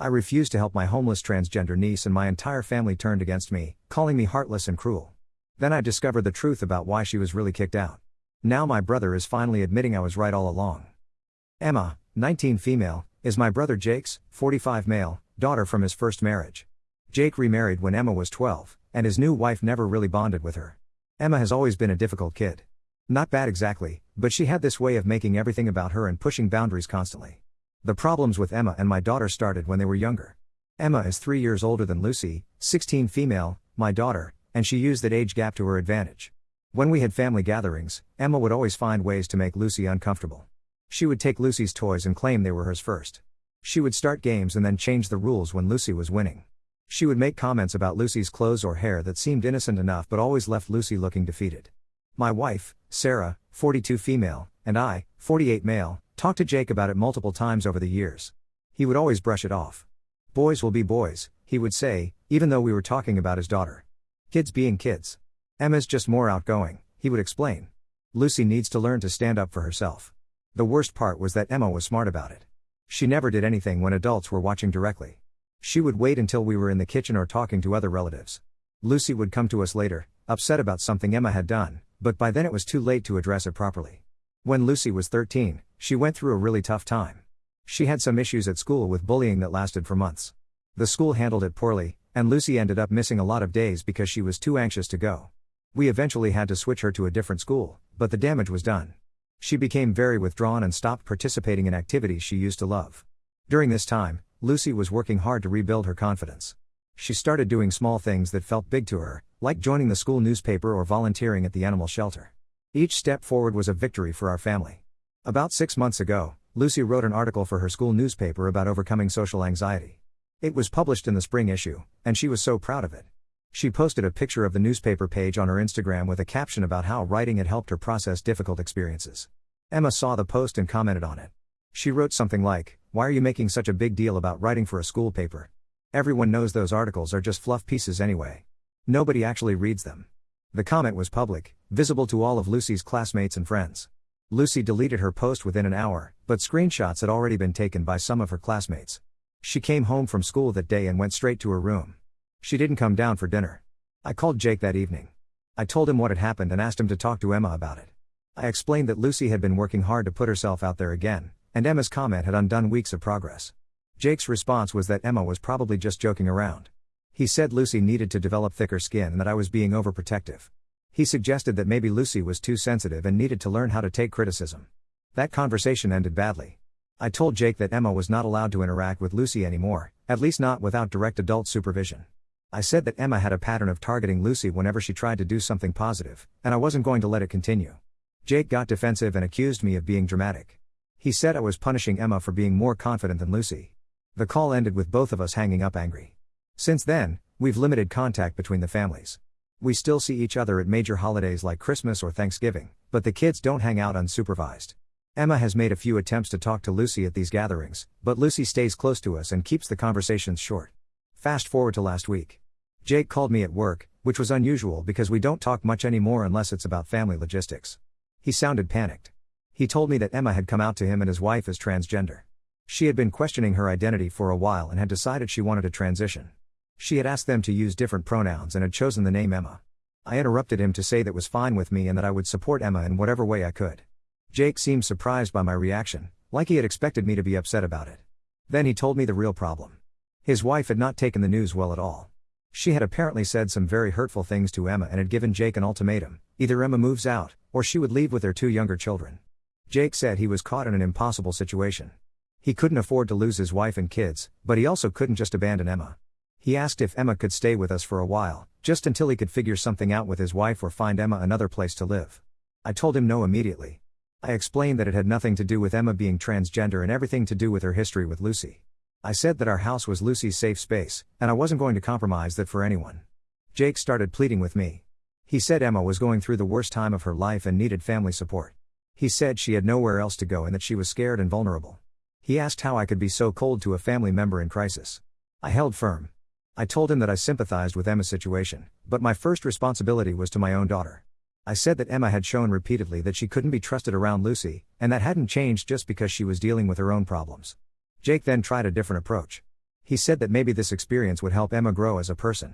I refused to help my homeless transgender niece and my entire family turned against me, calling me heartless and cruel. Then I discovered the truth about why she was really kicked out. Now my brother is finally admitting I was right all along. Emma, 19 female, is my brother Jake's, 45 male, daughter from his first marriage. Jake remarried when Emma was 12, and his new wife never really bonded with her. Emma has always been a difficult kid. Not bad exactly, but she had this way of making everything about her and pushing boundaries constantly. The problems with Emma and my daughter started when they were younger. Emma is 3 years older than Lucy, 16 female, my daughter, and she used that age gap to her advantage. When we had family gatherings, Emma would always find ways to make Lucy uncomfortable. She would take Lucy's toys and claim they were hers first. She would start games and then change the rules when Lucy was winning. She would make comments about Lucy's clothes or hair that seemed innocent enough but always left Lucy looking defeated. My wife, Sarah, 42 female, and I, 48 male, talked to Jake about it multiple times over the years. He would always brush it off. Boys will be boys, he would say, even though we were talking about his daughter. Kids being kids. Emma's just more outgoing, he would explain. Lucy needs to learn to stand up for herself. The worst part was that Emma was smart about it. She never did anything when adults were watching directly. She would wait until we were in the kitchen or talking to other relatives. Lucy would come to us later, upset about something Emma had done, but by then it was too late to address it properly. When Lucy was 13, she went through a really tough time. She had some issues at school with bullying that lasted for months. The school handled it poorly, and Lucy ended up missing a lot of days because she was too anxious to go. We eventually had to switch her to a different school, but the damage was done. She became very withdrawn and stopped participating in activities she used to love. During this time, Lucy was working hard to rebuild her confidence. She started doing small things that felt big to her, like joining the school newspaper or volunteering at the animal shelter. Each step forward was a victory for our family. About 6 months ago, Lucy wrote an article for her school newspaper about overcoming social anxiety. It was published in the spring issue, and she was so proud of it. She posted a picture of the newspaper page on her Instagram with a caption about how writing had helped her process difficult experiences. Emma saw the post and commented on it. She wrote something like, "Why are you making such a big deal about writing for a school paper? Everyone knows those articles are just fluff pieces anyway. Nobody actually reads them." The comment was public, visible to all of Lucy's classmates and friends. Lucy deleted her post within an hour, but screenshots had already been taken by some of her classmates. She came home from school that day and went straight to her room. She didn't come down for dinner. I called Jake that evening. I told him what had happened and asked him to talk to Emma about it. I explained that Lucy had been working hard to put herself out there again, and Emma's comment had undone weeks of progress. Jake's response was that Emma was probably just joking around. He said Lucy needed to develop thicker skin and that I was being overprotective. He suggested that maybe Lucy was too sensitive and needed to learn how to take criticism. That conversation ended badly. I told Jake that Emma was not allowed to interact with Lucy anymore, at least not without direct adult supervision. I said that Emma had a pattern of targeting Lucy whenever she tried to do something positive, and I wasn't going to let it continue. Jake got defensive and accused me of being dramatic. He said I was punishing Emma for being more confident than Lucy. The call ended with both of us hanging up angry. Since then, we've limited contact between the families. We still see each other at major holidays like Christmas or Thanksgiving, but the kids don't hang out unsupervised. Emma has made a few attempts to talk to Lucy at these gatherings, but Lucy stays close to us and keeps the conversations short. Fast forward to last week. Jake called me at work, which was unusual because we don't talk much anymore unless it's about family logistics. He sounded panicked. He told me that Emma had come out to him and his wife as transgender. She had been questioning her identity for a while and had decided she wanted to transition. She had asked them to use different pronouns and had chosen the name Emma. I interrupted him to say that was fine with me and that I would support Emma in whatever way I could. Jake seemed surprised by my reaction, like he had expected me to be upset about it. Then he told me the real problem. His wife had not taken the news well at all. She had apparently said some very hurtful things to Emma and had given Jake an ultimatum: either Emma moves out, or she would leave with their 2 younger children. Jake said he was caught in an impossible situation. He couldn't afford to lose his wife and kids, but he also couldn't just abandon Emma. He asked if Emma could stay with us for a while, just until he could figure something out with his wife or find Emma another place to live. I told him no immediately. I explained that it had nothing to do with Emma being transgender and everything to do with her history with Lucy. I said that our house was Lucy's safe space, and I wasn't going to compromise that for anyone. Jake started pleading with me. He said Emma was going through the worst time of her life and needed family support. He said she had nowhere else to go and that she was scared and vulnerable. He asked how I could be so cold to a family member in crisis. I held firm. I told him that I sympathized with Emma's situation, but my first responsibility was to my own daughter. I said that Emma had shown repeatedly that she couldn't be trusted around Lucy, and that hadn't changed just because she was dealing with her own problems. Jake then tried a different approach. He said that maybe this experience would help Emma grow as a person.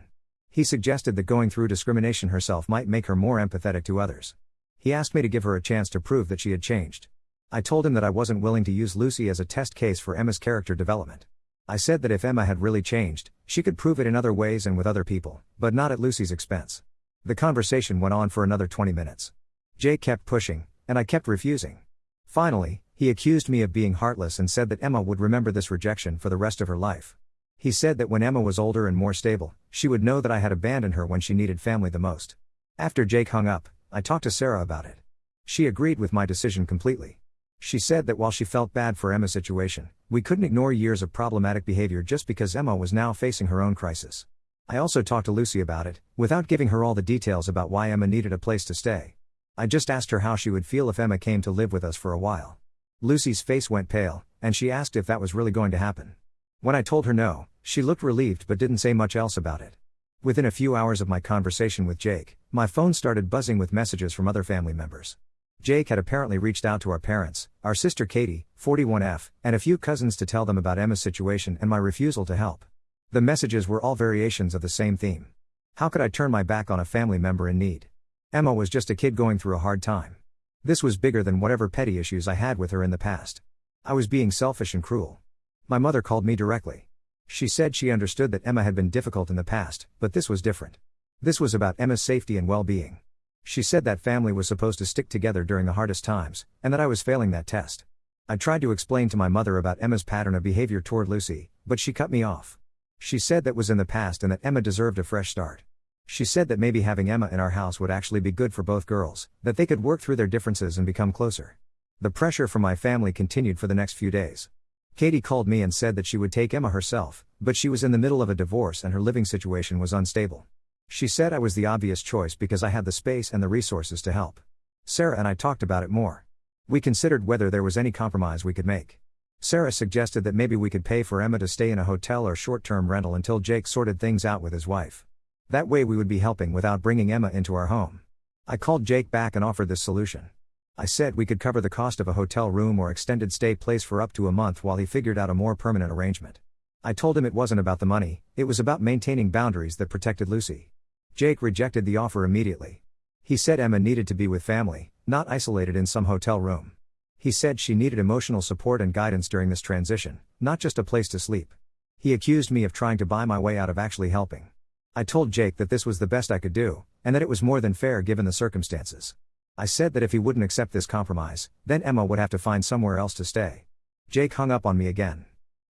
He suggested that going through discrimination herself might make her more empathetic to others. He asked me to give her a chance to prove that she had changed. I told him that I wasn't willing to use Lucy as a test case for Emma's character development. I said that if Emma had really changed, she could prove it in other ways and with other people, but not at Lucy's expense. The conversation went on for another 20 minutes. Jake kept pushing, and I kept refusing. Finally, he accused me of being heartless and said that Emma would remember this rejection for the rest of her life. He said that when Emma was older and more stable, she would know that I had abandoned her when she needed family the most. After Jake hung up, I talked to Sarah about it. She agreed with my decision completely. She said that while she felt bad for Emma's situation, we couldn't ignore years of problematic behavior just because Emma was now facing her own crisis. I also talked to Lucy about it, without giving her all the details about why Emma needed a place to stay. I just asked her how she would feel if Emma came to live with us for a while. Lucy's face went pale, and she asked if that was really going to happen. When I told her no, she looked relieved but didn't say much else about it. Within a few hours of my conversation with Jake, my phone started buzzing with messages from other family members. Jake had apparently reached out to our parents, our sister Katie, 41F, and a few cousins to tell them about Emma's situation and my refusal to help. The messages were all variations of the same theme. How could I turn my back on a family member in need? Emma was just a kid going through a hard time. This was bigger than whatever petty issues I had with her in the past. I was being selfish and cruel. My mother called me directly. She said she understood that Emma had been difficult in the past, but this was different. This was about Emma's safety and well-being. She said that family was supposed to stick together during the hardest times, and that I was failing that test. I tried to explain to my mother about Emma's pattern of behavior toward Lucy, but she cut me off. She said that was in the past and that Emma deserved a fresh start. She said that maybe having Emma in our house would actually be good for both girls, that they could work through their differences and become closer. The pressure from my family continued for the next few days. Katie called me and said that she would take Emma herself, but she was in the middle of a divorce and her living situation was unstable. She said I was the obvious choice because I had the space and the resources to help. Sarah and I talked about it more. We considered whether there was any compromise we could make. Sarah suggested that maybe we could pay for Emma to stay in a hotel or short-term rental until Jake sorted things out with his wife. That way we would be helping without bringing Emma into our home. I called Jake back and offered this solution. I said we could cover the cost of a hotel room or extended stay place for up to a month while he figured out a more permanent arrangement. I told him it wasn't about the money, it was about maintaining boundaries that protected Lucy. Jake rejected the offer immediately. He said Emma needed to be with family, not isolated in some hotel room. He said she needed emotional support and guidance during this transition, not just a place to sleep. He accused me of trying to buy my way out of actually helping. I told Jake that this was the best I could do, and that it was more than fair given the circumstances. I said that if he wouldn't accept this compromise, then Emma would have to find somewhere else to stay. Jake hung up on me again.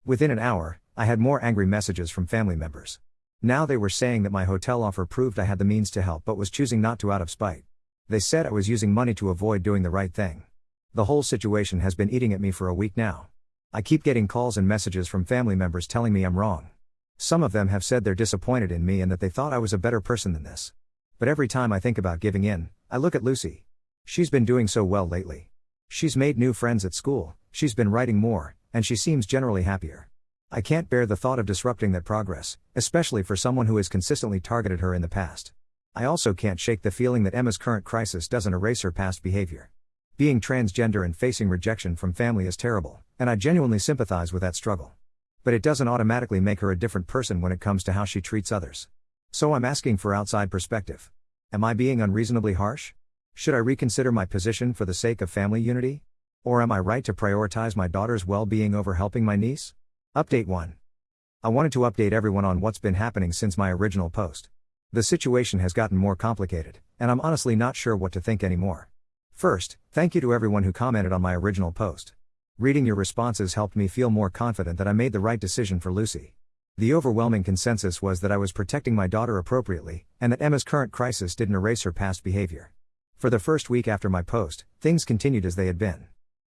Within an hour, I had more angry messages from family members. Now they were saying that my hotel offer proved I had the means to help but was choosing not to out of spite. They said I was using money to avoid doing the right thing. The whole situation has been eating at me for a week now. I keep getting calls and messages from family members telling me I'm wrong. Some of them have said they're disappointed in me and that they thought I was a better person than this. But every time I think about giving in, I look at Lucy. She's been doing so well lately. She's made new friends at school, she's been writing more, and she seems generally happier. I can't bear the thought of disrupting that progress, especially for someone who has consistently targeted her in the past. I also can't shake the feeling that Emma's current crisis doesn't erase her past behavior. Being transgender and facing rejection from family is terrible, and I genuinely sympathize with that struggle. But it doesn't automatically make her a different person when it comes to how she treats others. So I'm asking for outside perspective. Am I being unreasonably harsh? Should I reconsider my position for the sake of family unity? Or am I right to prioritize my daughter's well-being over helping my niece? Update 1. I wanted to update everyone on what's been happening since my original post. The situation has gotten more complicated, and I'm honestly not sure what to think anymore. First, thank you to everyone who commented on my original post. Reading your responses helped me feel more confident that I made the right decision for Lucy. The overwhelming consensus was that I was protecting my daughter appropriately, and that Emma's current crisis didn't erase her past behavior. For the first week after my post, things continued as they had been.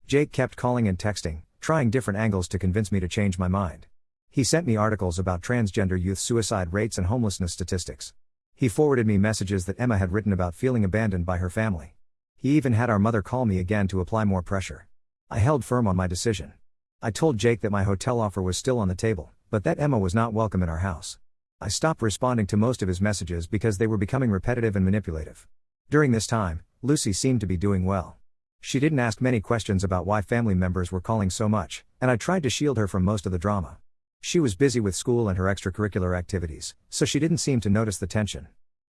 Jake kept calling and texting, trying different angles to convince me to change my mind. He sent me articles about transgender youth suicide rates and homelessness statistics. He forwarded me messages that Emma had written about feeling abandoned by her family. He even had our mother call me again to apply more pressure. I held firm on my decision. I told Jake that my hotel offer was still on the table, but that Emma was not welcome in our house. I stopped responding to most of his messages because they were becoming repetitive and manipulative. During this time, Lucy seemed to be doing well. She didn't ask many questions about why family members were calling so much, and I tried to shield her from most of the drama. She was busy with school and her extracurricular activities, so she didn't seem to notice the tension.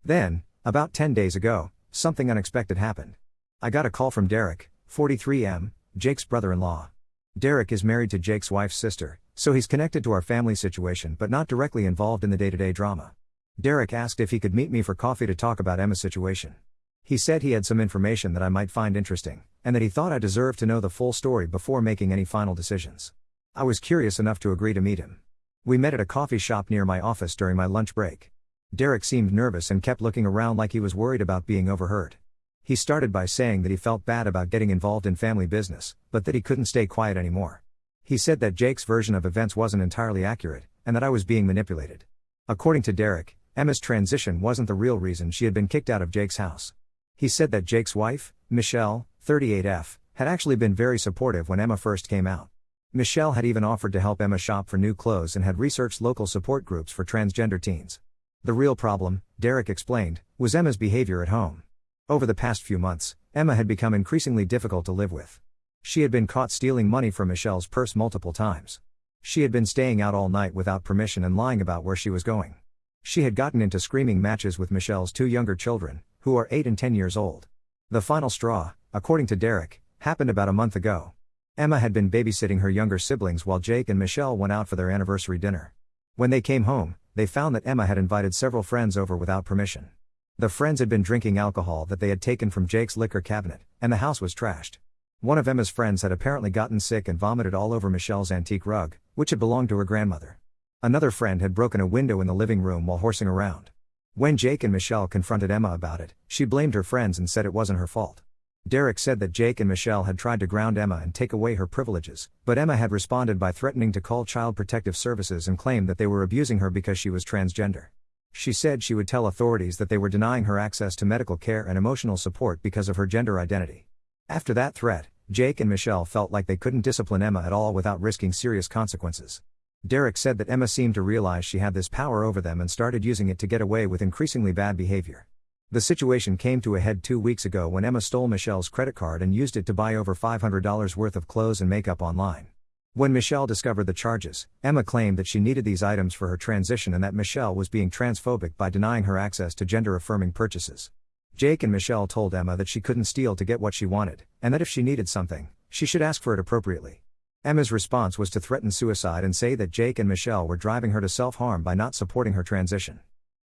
Then, about 10 days ago, something unexpected happened. I got a call from Derek, 43M, Jake's brother-in-law. Derek is married to Jake's wife's sister, so he's connected to our family situation but not directly involved in the day-to-day drama. Derek asked if he could meet me for coffee to talk about Emma's situation. He said he had some information that I might find interesting, and that he thought I deserved to know the full story before making any final decisions. I was curious enough to agree to meet him. We met at a coffee shop near my office during my lunch break. Derek seemed nervous and kept looking around like he was worried about being overheard. He started by saying that he felt bad about getting involved in family business, but that he couldn't stay quiet anymore. He said that Jake's version of events wasn't entirely accurate, and that I was being manipulated. According to Derek, Emma's transition wasn't the real reason she had been kicked out of Jake's house. He said that Jake's wife, Michelle, 38F, had actually been very supportive when Emma first came out. Michelle had even offered to help Emma shop for new clothes and had researched local support groups for transgender teens. The real problem, Derek explained, was Emma's behavior at home. Over the past few months, Emma had become increasingly difficult to live with. She had been caught stealing money from Michelle's purse multiple times. She had been staying out all night without permission and lying about where she was going. She had gotten into screaming matches with Michelle's two younger children, who are 8 and 10 years old. The final straw, according to Derek, happened about a month ago. Emma had been babysitting her younger siblings while Jake and Michelle went out for their anniversary dinner. When they came home, they found that Emma had invited several friends over without permission. The friends had been drinking alcohol that they had taken from Jake's liquor cabinet, and the house was trashed. One of Emma's friends had apparently gotten sick and vomited all over Michelle's antique rug, which had belonged to her grandmother. Another friend had broken a window in the living room while horsing around. When Jake and Michelle confronted Emma about it, she blamed her friends and said it wasn't her fault. Derek said that Jake and Michelle had tried to ground Emma and take away her privileges, but Emma had responded by threatening to call Child Protective Services and claimed that they were abusing her because she was transgender. She said she would tell authorities that they were denying her access to medical care and emotional support because of her gender identity. After that threat, Jake and Michelle felt like they couldn't discipline Emma at all without risking serious consequences. Derek said that Emma seemed to realize she had this power over them and started using it to get away with increasingly bad behavior. The situation came to a head 2 weeks ago when Emma stole Michelle's credit card and used it to buy over $500 worth of clothes and makeup online. When Michelle discovered the charges, Emma claimed that she needed these items for her transition and that Michelle was being transphobic by denying her access to gender-affirming purchases. Jake and Michelle told Emma that she couldn't steal to get what she wanted, and that if she needed something, she should ask for it appropriately. Emma's response was to threaten suicide and say that Jake and Michelle were driving her to self-harm by not supporting her transition.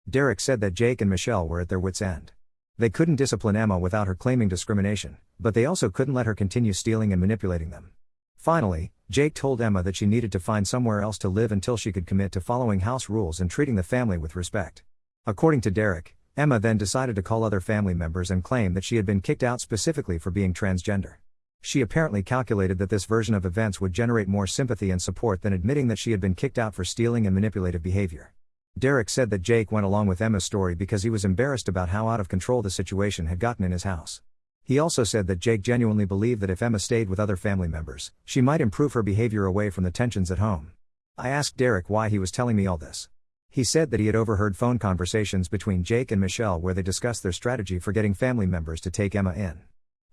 Derek said that Jake and Michelle were at their wits' end. They couldn't discipline Emma without her claiming discrimination, but they also couldn't let her continue stealing and manipulating them. Finally, Jake told Emma that she needed to find somewhere else to live until she could commit to following house rules and treating the family with respect. According to Derek, Emma then decided to call other family members and claim that she had been kicked out specifically for being transgender. She apparently calculated that this version of events would generate more sympathy and support than admitting that she had been kicked out for stealing and manipulative behavior. Derek said that Jake went along with Emma's story because he was embarrassed about how out of control the situation had gotten in his house. He also said that Jake genuinely believed that if Emma stayed with other family members, she might improve her behavior away from the tensions at home. I asked Derek why he was telling me all this. He said that he had overheard phone conversations between Jake and Michelle where they discussed their strategy for getting family members to take Emma in.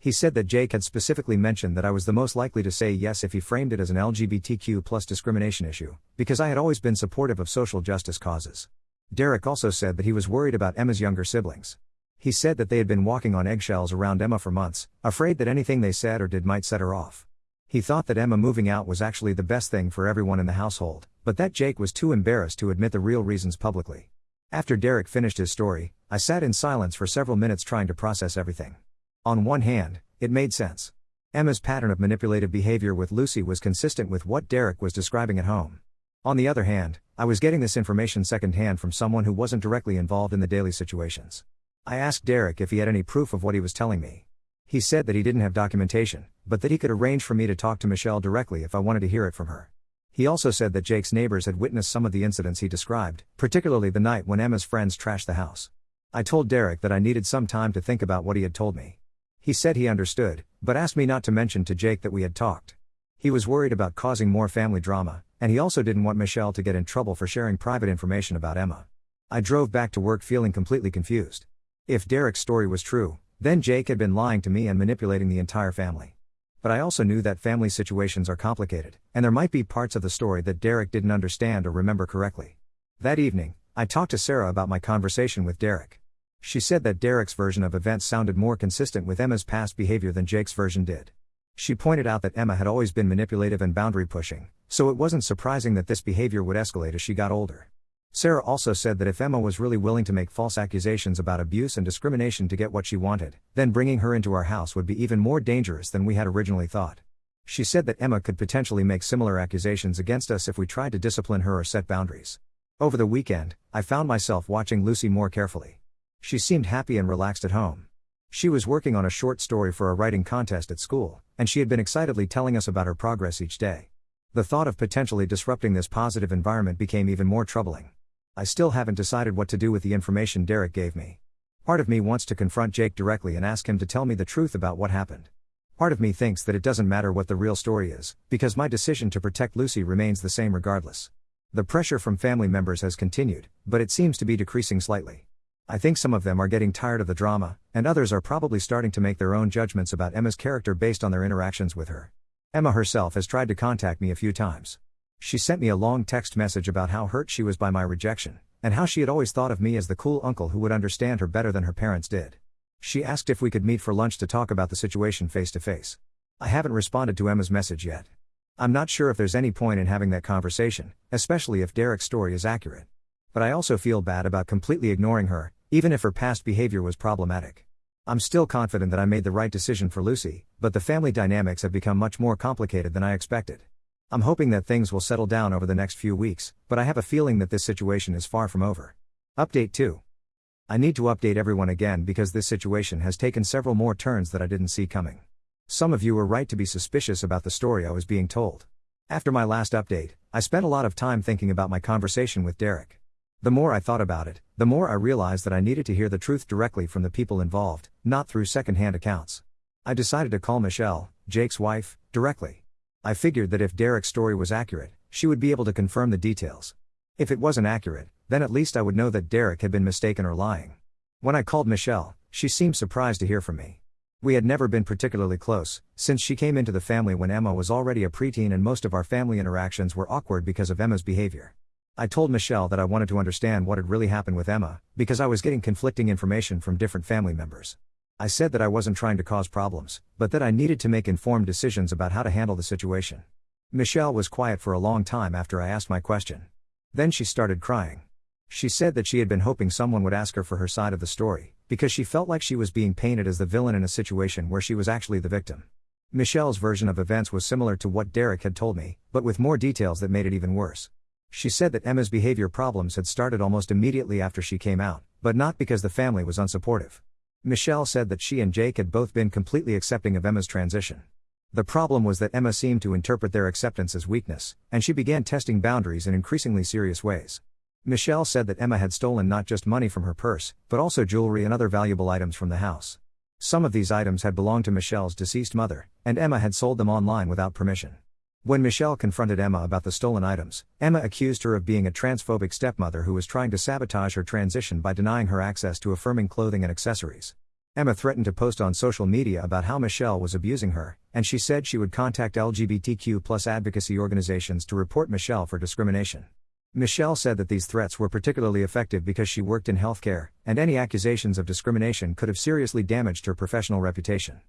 He said that Jake had specifically mentioned that I was the most likely to say yes if he framed it as an LGBTQ+ discrimination issue, because I had always been supportive of social justice causes. Derek also said that he was worried about Emma's younger siblings. He said that they had been walking on eggshells around Emma for months, afraid that anything they said or did might set her off. He thought that Emma moving out was actually the best thing for everyone in the household, but that Jake was too embarrassed to admit the real reasons publicly. After Derek finished his story, I sat in silence for several minutes trying to process everything. On one hand, it made sense. Emma's pattern of manipulative behavior with Lucy was consistent with what Derek was describing at home. On the other hand, I was getting this information secondhand from someone who wasn't directly involved in the daily situations. I asked Derek if he had any proof of what he was telling me. He said that he didn't have documentation, but that he could arrange for me to talk to Michelle directly if I wanted to hear it from her. He also said that Jake's neighbors had witnessed some of the incidents he described, particularly the night when Emma's friends trashed the house. I told Derek that I needed some time to think about what he had told me. He said he understood, but asked me not to mention to Jake that we had talked. He was worried about causing more family drama, and he also didn't want Michelle to get in trouble for sharing private information about Emma. I drove back to work feeling completely confused. If Derek's story was true, then Jake had been lying to me and manipulating the entire family. But I also knew that family situations are complicated, and there might be parts of the story that Derek didn't understand or remember correctly. That evening, I talked to Sarah about my conversation with Derek. She said that Derek's version of events sounded more consistent with Emma's past behavior than Jake's version did. She pointed out that Emma had always been manipulative and boundary-pushing, so it wasn't surprising that this behavior would escalate as she got older. Sarah also said that if Emma was really willing to make false accusations about abuse and discrimination to get what she wanted, then bringing her into our house would be even more dangerous than we had originally thought. She said that Emma could potentially make similar accusations against us if we tried to discipline her or set boundaries. Over the weekend, I found myself watching Lucy more carefully. She seemed happy and relaxed at home. She was working on a short story for a writing contest at school, and she had been excitedly telling us about her progress each day. The thought of potentially disrupting this positive environment became even more troubling. I still haven't decided what to do with the information Derek gave me. Part of me wants to confront Jake directly and ask him to tell me the truth about what happened. Part of me thinks that it doesn't matter what the real story is, because my decision to protect Lucy remains the same regardless. The pressure from family members has continued, but it seems to be decreasing slightly. I think some of them are getting tired of the drama, and others are probably starting to make their own judgments about Emma's character based on their interactions with her. Emma herself has tried to contact me a few times. She sent me a long text message about how hurt she was by my rejection, and how she had always thought of me as the cool uncle who would understand her better than her parents did. She asked if we could meet for lunch to talk about the situation face to face. I haven't responded to Emma's message yet. I'm not sure if there's any point in having that conversation, especially if Derek's story is accurate. But I also feel bad about completely ignoring her, even if her past behavior was problematic. I'm still confident that I made the right decision for Lucy, but the family dynamics have become much more complicated than I expected. I'm hoping that things will settle down over the next few weeks, but I have a feeling that this situation is far from over. Update 2. I need to update everyone again because this situation has taken several more turns that I didn't see coming. Some of you were right to be suspicious about the story I was being told. After my last update, I spent a lot of time thinking about my conversation with Derek. The more I thought about it, the more I realized that I needed to hear the truth directly from the people involved, not through second-hand accounts. I decided to call Michelle, Jake's wife, directly. I figured that if Derek's story was accurate, she would be able to confirm the details. If it wasn't accurate, then at least I would know that Derek had been mistaken or lying. When I called Michelle, she seemed surprised to hear from me. We had never been particularly close, since she came into the family when Emma was already a preteen and most of our family interactions were awkward because of Emma's behavior. I told Michelle that I wanted to understand what had really happened with Emma, because I was getting conflicting information from different family members. I said that I wasn't trying to cause problems, but that I needed to make informed decisions about how to handle the situation. Michelle was quiet for a long time after I asked my question. Then she started crying. She said that she had been hoping someone would ask her for her side of the story, because she felt like she was being painted as the villain in a situation where she was actually the victim. Michelle's version of events was similar to what Derek had told me, but with more details that made it even worse. She said that Emma's behavior problems had started almost immediately after she came out, but not because the family was unsupportive. Michelle said that she and Jake had both been completely accepting of Emma's transition. The problem was that Emma seemed to interpret their acceptance as weakness, and she began testing boundaries in increasingly serious ways. Michelle said that Emma had stolen not just money from her purse, but also jewelry and other valuable items from the house. Some of these items had belonged to Michelle's deceased mother, and Emma had sold them online without permission. When Michelle confronted Emma about the stolen items, Emma accused her of being a transphobic stepmother who was trying to sabotage her transition by denying her access to affirming clothing and accessories. Emma threatened to post on social media about how Michelle was abusing her, and she said she would contact LGBTQ+ advocacy organizations to report Michelle for discrimination. Michelle said that these threats were particularly effective because she worked in healthcare, and any accusations of discrimination could have seriously damaged her professional reputation.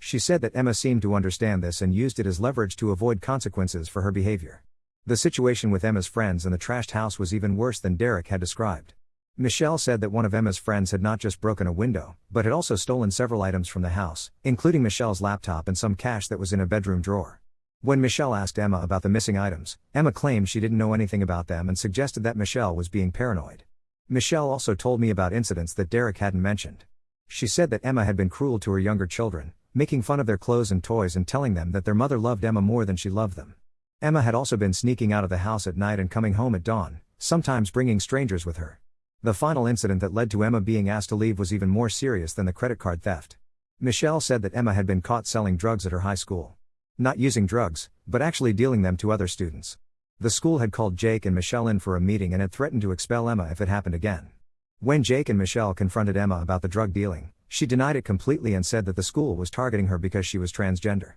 She said that Emma seemed to understand this and used it as leverage to avoid consequences for her behavior. The situation with Emma's friends in the trashed house was even worse than Derek had described. Michelle said that one of Emma's friends had not just broken a window, but had also stolen several items from the house, including Michelle's laptop and some cash that was in a bedroom drawer. When Michelle asked Emma about the missing items, Emma claimed she didn't know anything about them and suggested that Michelle was being paranoid. Michelle also told me about incidents that Derek hadn't mentioned. She said that Emma had been cruel to her younger children, making fun of their clothes and toys and telling them that their mother loved Emma more than she loved them. Emma had also been sneaking out of the house at night and coming home at dawn, sometimes bringing strangers with her. The final incident that led to Emma being asked to leave was even more serious than the credit card theft. Michelle said that Emma had been caught selling drugs at her high school. Not using drugs, but actually dealing them to other students. The school had called Jake and Michelle in for a meeting and had threatened to expel Emma if it happened again. When Jake and Michelle confronted Emma about the drug dealing, she denied it completely and said that the school was targeting her because she was transgender.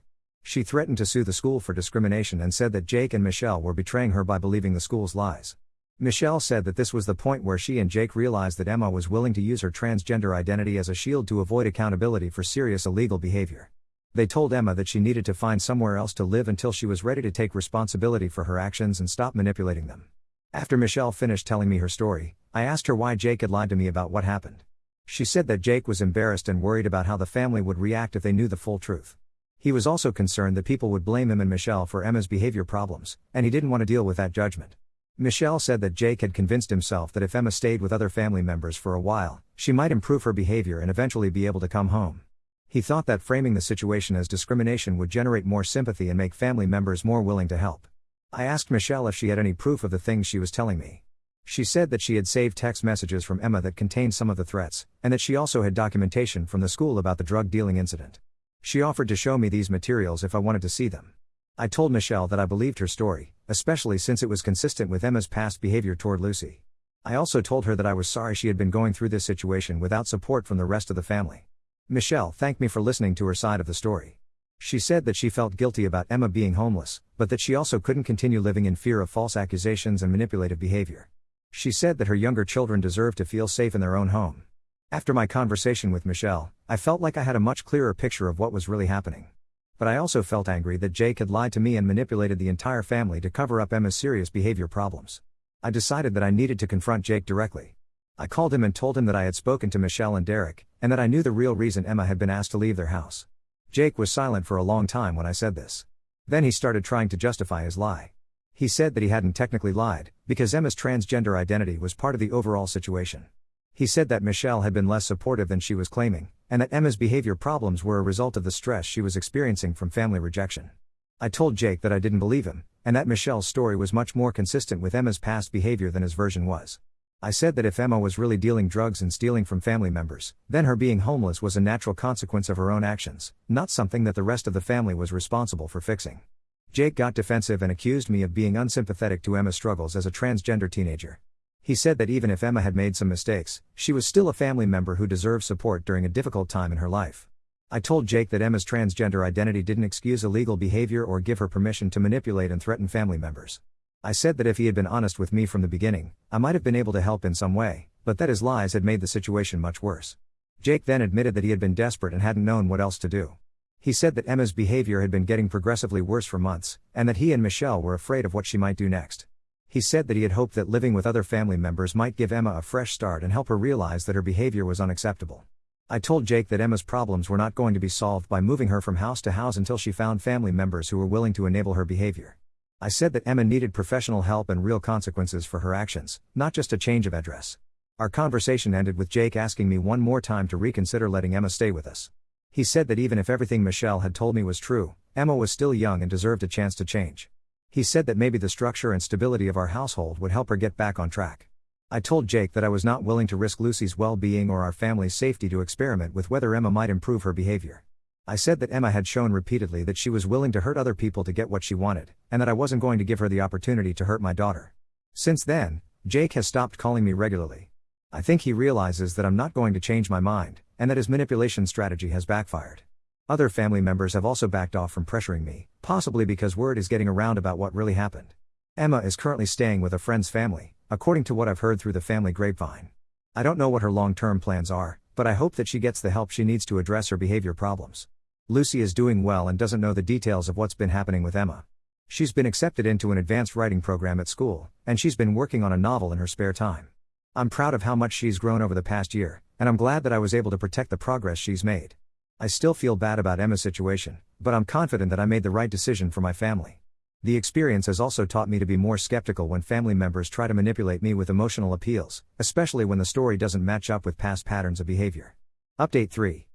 She threatened to sue the school for discrimination and said that Jake and Michelle were betraying her by believing the school's lies. Michelle said that this was the point where she and Jake realized that Emma was willing to use her transgender identity as a shield to avoid accountability for serious illegal behavior. They told Emma that she needed to find somewhere else to live until she was ready to take responsibility for her actions and stop manipulating them. After Michelle finished telling me her story, I asked her why Jake had lied to me about what happened. She said that Jake was embarrassed and worried about how the family would react if they knew the full truth. He was also concerned that people would blame him and Michelle for Emma's behavior problems, and he didn't want to deal with that judgment. Michelle said that Jake had convinced himself that if Emma stayed with other family members for a while, she might improve her behavior and eventually be able to come home. He thought that framing the situation as discrimination would generate more sympathy and make family members more willing to help. I asked Michelle if she had any proof of the things she was telling me. She said that she had saved text messages from Emma that contained some of the threats, and that she also had documentation from the school about the drug dealing incident. She offered to show me these materials if I wanted to see them. I told Michelle that I believed her story, especially since it was consistent with Emma's past behavior toward Lucy. I also told her that I was sorry she had been going through this situation without support from the rest of the family. Michelle thanked me for listening to her side of the story. She said that she felt guilty about Emma being homeless, but that she also couldn't continue living in fear of false accusations and manipulative behavior. She said that her younger children deserve to feel safe in their own home. After my conversation with Michelle, I felt like I had a much clearer picture of what was really happening. But I also felt angry that Jake had lied to me and manipulated the entire family to cover up Emma's serious behavior problems. I decided that I needed to confront Jake directly. I called him and told him that I had spoken to Michelle and Derek, and that I knew the real reason Emma had been asked to leave their house. Jake was silent for a long time when I said this. Then he started trying to justify his lie. He said that he hadn't technically lied, because Emma's transgender identity was part of the overall situation. He said that Michelle had been less supportive than she was claiming, and that Emma's behavior problems were a result of the stress she was experiencing from family rejection. I told Jake that I didn't believe him, and that Michelle's story was much more consistent with Emma's past behavior than his version was. I said that if Emma was really dealing drugs and stealing from family members, then her being homeless was a natural consequence of her own actions, not something that the rest of the family was responsible for fixing. Jake got defensive and accused me of being unsympathetic to Emma's struggles as a transgender teenager. He said that even if Emma had made some mistakes, she was still a family member who deserved support during a difficult time in her life. I told Jake that Emma's transgender identity didn't excuse illegal behavior or give her permission to manipulate and threaten family members. I said that if he had been honest with me from the beginning, I might have been able to help in some way, but that his lies had made the situation much worse. Jake then admitted that he had been desperate and hadn't known what else to do. He said that Emma's behavior had been getting progressively worse for months, and that he and Michelle were afraid of what she might do next. He said that he had hoped that living with other family members might give Emma a fresh start and help her realize that her behavior was unacceptable. I told Jake that Emma's problems were not going to be solved by moving her from house to house until she found family members who were willing to enable her behavior. I said that Emma needed professional help and real consequences for her actions, not just a change of address. Our conversation ended with Jake asking me one more time to reconsider letting Emma stay with us. He said that even if everything Michelle had told me was true, Emma was still young and deserved a chance to change. He said that maybe the structure and stability of our household would help her get back on track. I told Jake that I was not willing to risk Lucy's well-being or our family's safety to experiment with whether Emma might improve her behavior. I said that Emma had shown repeatedly that she was willing to hurt other people to get what she wanted, and that I wasn't going to give her the opportunity to hurt my daughter. Since then, Jake has stopped calling me regularly. I think he realizes that I'm not going to change my mind, and that his manipulation strategy has backfired. Other family members have also backed off from pressuring me, possibly because word is getting around about what really happened. Emma is currently staying with a friend's family, according to what I've heard through the family grapevine. I don't know what her long-term plans are, but I hope that she gets the help she needs to address her behavior problems. Lucy is doing well and doesn't know the details of what's been happening with Emma. She's been accepted into an advanced writing program at school, and she's been working on a novel in her spare time. I'm proud of how much she's grown over the past year, and I'm glad that I was able to protect the progress she's made. I still feel bad about Emma's situation, but I'm confident that I made the right decision for my family. The experience has also taught me to be more skeptical when family members try to manipulate me with emotional appeals, especially when the story doesn't match up with past patterns of behavior. Update 3.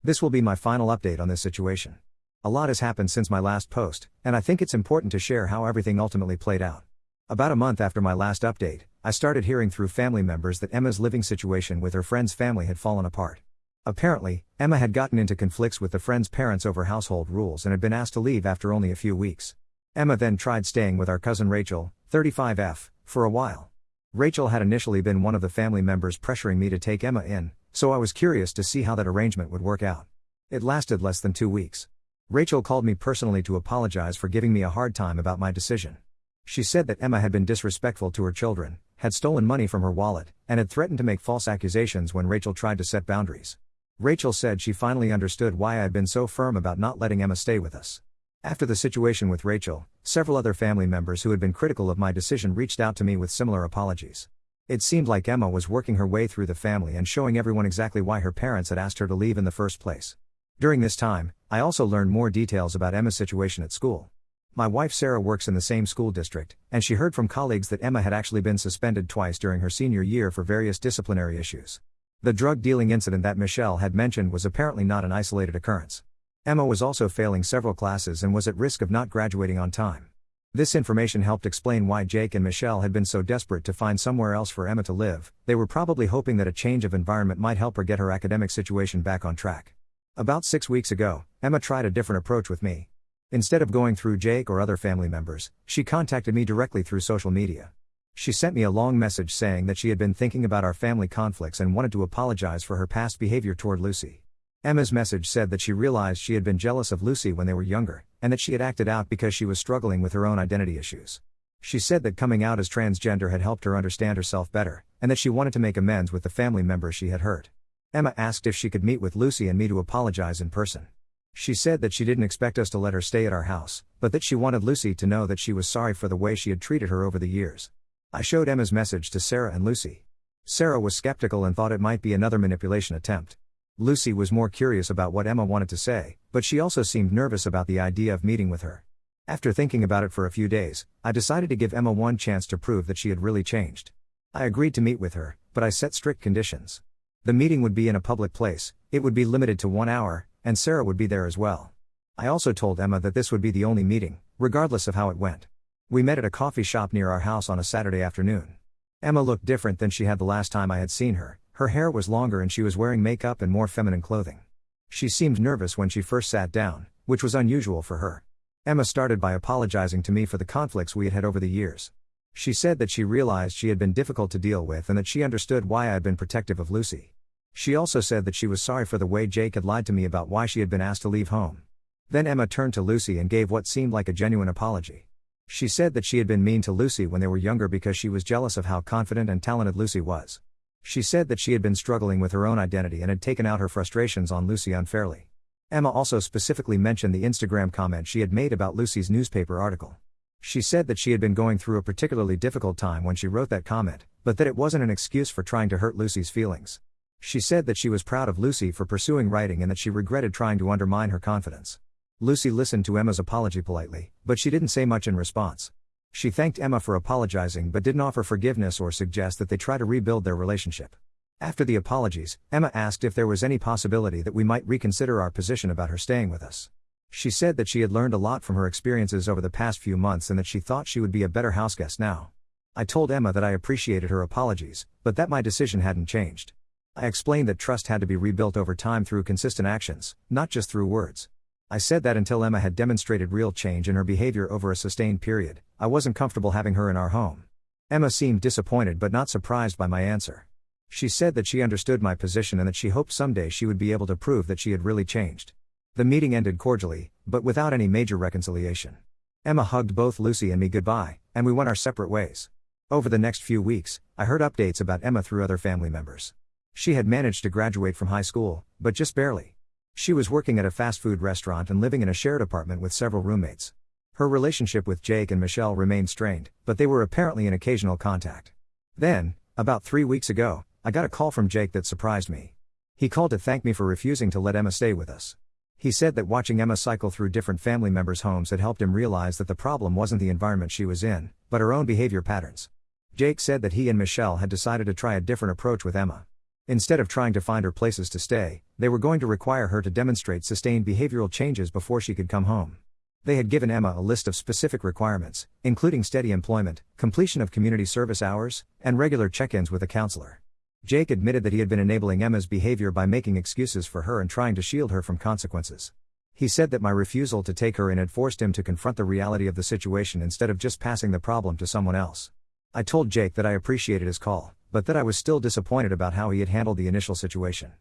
This will be my final update on this situation. A lot has happened since my last post, and I think it's important to share how everything ultimately played out. About a month after my last update, I started hearing through family members that Emma's living situation with her friend's family had fallen apart. Apparently, Emma had gotten into conflicts with the friend's parents over household rules and had been asked to leave after only a few weeks. Emma then tried staying with our cousin Rachel, 35F, for a while. Rachel had initially been one of the family members pressuring me to take Emma in, so I was curious to see how that arrangement would work out. It lasted less than 2 weeks. Rachel called me personally to apologize for giving me a hard time about my decision. She said that Emma had been disrespectful to her children, had stolen money from her wallet, and had threatened to make false accusations when Rachel tried to set boundaries. Rachel said she finally understood why I had been so firm about not letting Emma stay with us. After the situation with Rachel, several other family members who had been critical of my decision reached out to me with similar apologies. It seemed like Emma was working her way through the family and showing everyone exactly why her parents had asked her to leave in the first place. During this time, I also learned more details about Emma's situation at school. My wife Sarah works in the same school district, and she heard from colleagues that Emma had actually been suspended twice during her senior year for various disciplinary issues. The drug dealing incident that Michelle had mentioned was apparently not an isolated occurrence. Emma was also failing several classes and was at risk of not graduating on time. This information helped explain why Jake and Michelle had been so desperate to find somewhere else for Emma to live. They were probably hoping that a change of environment might help her get her academic situation back on track. About 6 weeks ago, Emma tried a different approach with me. Instead of going through Jake or other family members, she contacted me directly through social media. She sent me a long message saying that she had been thinking about our family conflicts and wanted to apologize for her past behavior toward Lucy. Emma's message said that she realized she had been jealous of Lucy when they were younger, and that she had acted out because she was struggling with her own identity issues. She said that coming out as transgender had helped her understand herself better, and that she wanted to make amends with the family members she had hurt. Emma asked if she could meet with Lucy and me to apologize in person. She said that she didn't expect us to let her stay at our house, but that she wanted Lucy to know that she was sorry for the way she had treated her over the years. I showed Emma's message to Sarah and Lucy. Sarah was skeptical and thought it might be another manipulation attempt. Lucy was more curious about what Emma wanted to say, but she also seemed nervous about the idea of meeting with her. After thinking about it for a few days, I decided to give Emma one chance to prove that she had really changed. I agreed to meet with her, but I set strict conditions. The meeting would be in a public place, it would be limited to 1 hour, and Sarah would be there as well. I also told Emma that this would be the only meeting, regardless of how it went. We met at a coffee shop near our house on a Saturday afternoon. Emma looked different than she had the last time I had seen her. Her hair was longer and she was wearing makeup and more feminine clothing. She seemed nervous when she first sat down, which was unusual for her. Emma started by apologizing to me for the conflicts we had had over the years. She said that she realized she had been difficult to deal with and that she understood why I had been protective of Lucy. She also said that she was sorry for the way Jake had lied to me about why she had been asked to leave home. Then Emma turned to Lucy and gave what seemed like a genuine apology. She said that she had been mean to Lucy when they were younger because she was jealous of how confident and talented Lucy was. She said that she had been struggling with her own identity and had taken out her frustrations on Lucy unfairly. Emma also specifically mentioned the Instagram comment she had made about Lucy's newspaper article. She said that she had been going through a particularly difficult time when she wrote that comment, but that it wasn't an excuse for trying to hurt Lucy's feelings. She said that she was proud of Lucy for pursuing writing and that she regretted trying to undermine her confidence. Lucy listened to Emma's apology politely, but she didn't say much in response. She thanked Emma for apologizing but didn't offer forgiveness or suggest that they try to rebuild their relationship. After the apologies, Emma asked if there was any possibility that we might reconsider our position about her staying with us. She said that she had learned a lot from her experiences over the past few months and that she thought she would be a better houseguest now. I told Emma that I appreciated her apologies, but that my decision hadn't changed. I explained that trust had to be rebuilt over time through consistent actions, not just through words. I said that until Emma had demonstrated real change in her behavior over a sustained period, I wasn't comfortable having her in our home. Emma seemed disappointed but not surprised by my answer. She said that she understood my position and that she hoped someday she would be able to prove that she had really changed. The meeting ended cordially, but without any major reconciliation. Emma hugged both Lucy and me goodbye, and we went our separate ways. Over the next few weeks, I heard updates about Emma through other family members. She had managed to graduate from high school, but just barely. She was working at a fast food restaurant and living in a shared apartment with several roommates. Her relationship with Jake and Michelle remained strained, but they were apparently in occasional contact. Then, about 3 weeks ago, I got a call from Jake that surprised me. He called to thank me for refusing to let Emma stay with us. He said that watching Emma cycle through different family members' homes had helped him realize that the problem wasn't the environment she was in, but her own behavior patterns. Jake said that he and Michelle had decided to try a different approach with Emma. Instead of trying to find her places to stay, they were going to require her to demonstrate sustained behavioral changes before she could come home. They had given Emma a list of specific requirements, including steady employment, completion of community service hours, and regular check-ins with a counselor. Jake admitted that he had been enabling Emma's behavior by making excuses for her and trying to shield her from consequences. He said that my refusal to take her in had forced him to confront the reality of the situation instead of just passing the problem to someone else. I told Jake that I appreciated his call, but that I was still disappointed about how he had handled the initial situation.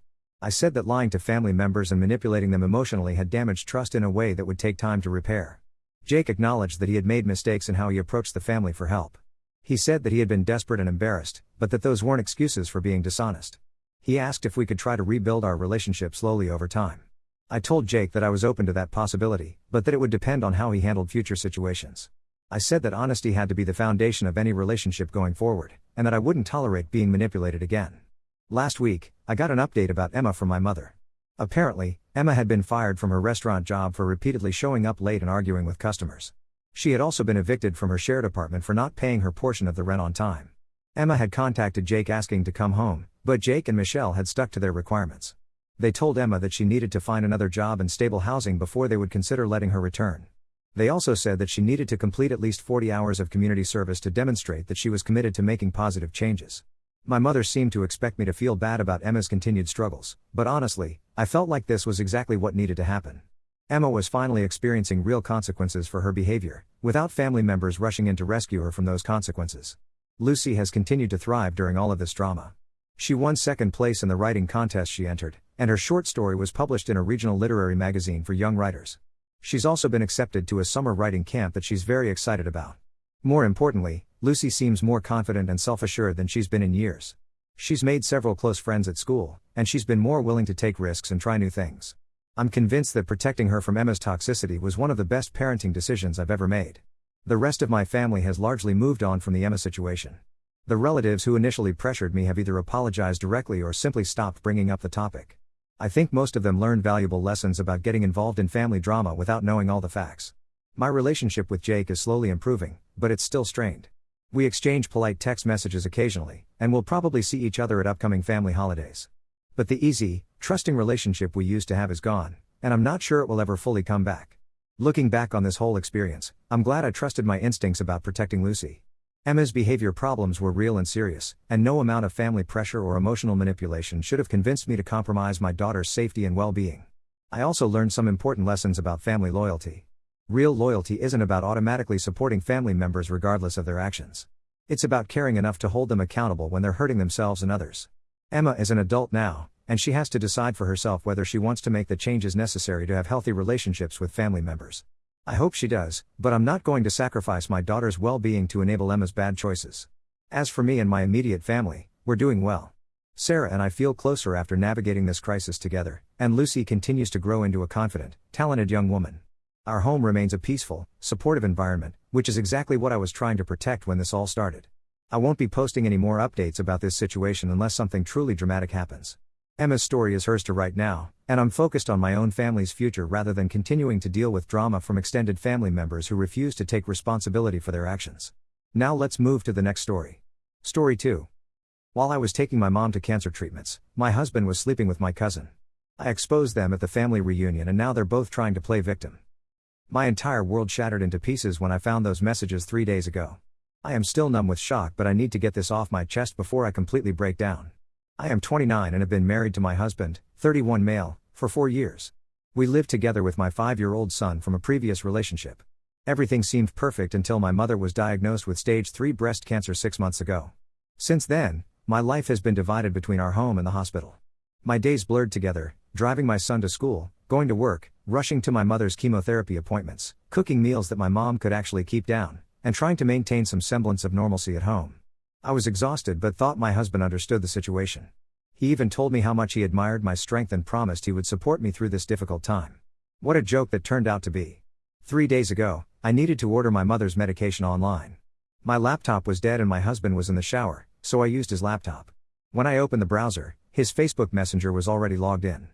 I said that lying to family members and manipulating them emotionally had damaged trust in a way that would take time to repair. Jake acknowledged that he had made mistakes in how he approached the family for help. He said that he had been desperate and embarrassed, but that those weren't excuses for being dishonest. He asked if we could try to rebuild our relationship slowly over time. I told Jake that I was open to that possibility, but that it would depend on how he handled future situations. I said that honesty had to be the foundation of any relationship going forward, and that I wouldn't tolerate being manipulated again. Last week, I got an update about Emma from my mother. Apparently, Emma had been fired from her restaurant job for repeatedly showing up late and arguing with customers. She had also been evicted from her shared apartment for not paying her portion of the rent on time. Emma had contacted Jake asking to come home, but Jake and Michelle had stuck to their requirements. They told Emma that she needed to find another job and stable housing before they would consider letting her return. They also said that she needed to complete at least 40 hours of community service to demonstrate that she was committed to making positive changes. My mother seemed to expect me to feel bad about Emma's continued struggles, but honestly, I felt like this was exactly what needed to happen. Emma was finally experiencing real consequences for her behavior, without family members rushing in to rescue her from those consequences. Lucy has continued to thrive during all of this drama. She won second place in the writing contest she entered, and her short story was published in a regional literary magazine for young writers. She's also been accepted to a summer writing camp that she's very excited about. More importantly, Lucy seems more confident and self-assured than she's been in years. She's made several close friends at school, and she's been more willing to take risks and try new things. I'm convinced that protecting her from Emma's toxicity was one of the best parenting decisions I've ever made. The rest of my family has largely moved on from the Emma situation. The relatives who initially pressured me have either apologized directly or simply stopped bringing up the topic. I think most of them learned valuable lessons about getting involved in family drama without knowing all the facts. My relationship with Jake is slowly improving, but it's still strained. We exchange polite text messages occasionally, and we'll probably see each other at upcoming family holidays. But the easy, trusting relationship we used to have is gone, and I'm not sure it will ever fully come back. Looking back on this whole experience, I'm glad I trusted my instincts about protecting Lucy. Emma's behavior problems were real and serious, and no amount of family pressure or emotional manipulation should have convinced me to compromise my daughter's safety and well-being. I also learned some important lessons about family loyalty. Real loyalty isn't about automatically supporting family members regardless of their actions. It's about caring enough to hold them accountable when they're hurting themselves and others. Emma is an adult now, and she has to decide for herself whether she wants to make the changes necessary to have healthy relationships with family members. I hope she does, but I'm not going to sacrifice my daughter's well-being to enable Emma's bad choices. As for me and my immediate family, we're doing well. Sarah and I feel closer after navigating this crisis together, and Lucy continues to grow into a confident, talented young woman. Our home remains a peaceful, supportive environment, which is exactly what I was trying to protect when this all started. I won't be posting any more updates about this situation unless something truly dramatic happens. Emma's story is hers to write now, and I'm focused on my own family's future rather than continuing to deal with drama from extended family members who refuse to take responsibility for their actions. Now let's move to the next story. Story 2. While I was taking my mom to cancer treatments, my husband was sleeping with my cousin. I exposed them at the family reunion and now they're both trying to play victim. My entire world shattered into pieces when I found those messages 3 days ago. I am still numb with shock, but I need to get this off my chest before I completely break down. I am 29 and have been married to my husband, 31 male, for 4 years. We lived together with my 5-year-old son from a previous relationship. Everything seemed perfect until my mother was diagnosed with stage 3 breast cancer 6 months ago. Since then, my life has been divided between our home and the hospital. My days blurred together, driving my son to school, going to work, rushing to my mother's chemotherapy appointments, cooking meals that my mom could actually keep down, and trying to maintain some semblance of normalcy at home. I was exhausted but thought my husband understood the situation. He even told me how much he admired my strength and promised he would support me through this difficult time. What a joke that turned out to be. 3 days ago, I needed to order my mother's medication online. My laptop was dead and my husband was in the shower, so I used his laptop. When I opened the browser, his Facebook Messenger was already logged in.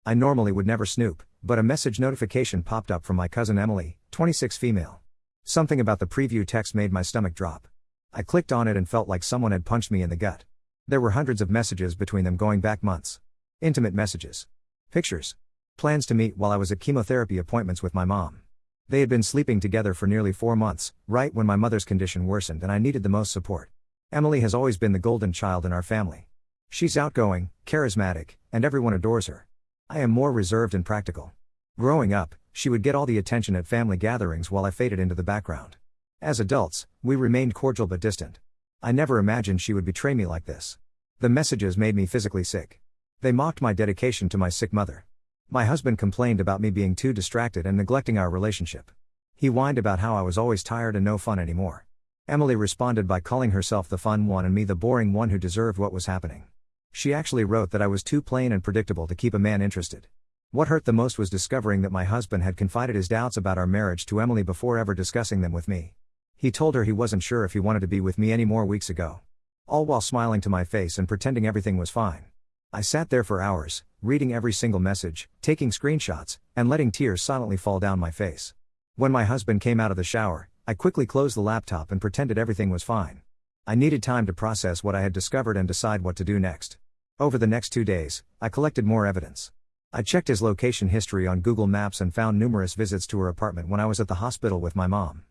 I normally would never snoop, but a message notification popped up from my cousin Emily, 26 female. Something about the preview text made my stomach drop. I clicked on it and felt like someone had punched me in the gut. There were hundreds of messages between them going back months. Intimate messages. Pictures. Plans to meet while I was at chemotherapy appointments with my mom. They had been sleeping together for nearly 4 months, right when my mother's condition worsened and I needed the most support. Emily has always been the golden child in our family. She's outgoing, charismatic, and everyone adores her. I am more reserved and practical. Growing up, she would get all the attention at family gatherings while I faded into the background. As adults, we remained cordial but distant. I never imagined she would betray me like this. The messages made me physically sick. They mocked my dedication to my sick mother. My husband complained about me being too distracted and neglecting our relationship. He whined about how I was always tired and no fun anymore. Emily responded by calling herself the fun one and me the boring one who deserved what was happening. She actually wrote that I was too plain and predictable to keep a man interested. What hurt the most was discovering that my husband had confided his doubts about our marriage to Emily before ever discussing them with me. He told her he wasn't sure if he wanted to be with me anymore weeks ago. All while smiling to my face and pretending everything was fine. I sat there for hours, reading every single message, taking screenshots, and letting tears silently fall down my face. When my husband came out of the shower, I quickly closed the laptop and pretended everything was fine. I needed time to process what I had discovered and decide what to do next. Over the next 2 days, I collected more evidence. I checked his location history on Google Maps and found numerous visits to her apartment when I was at the hospital with my mom.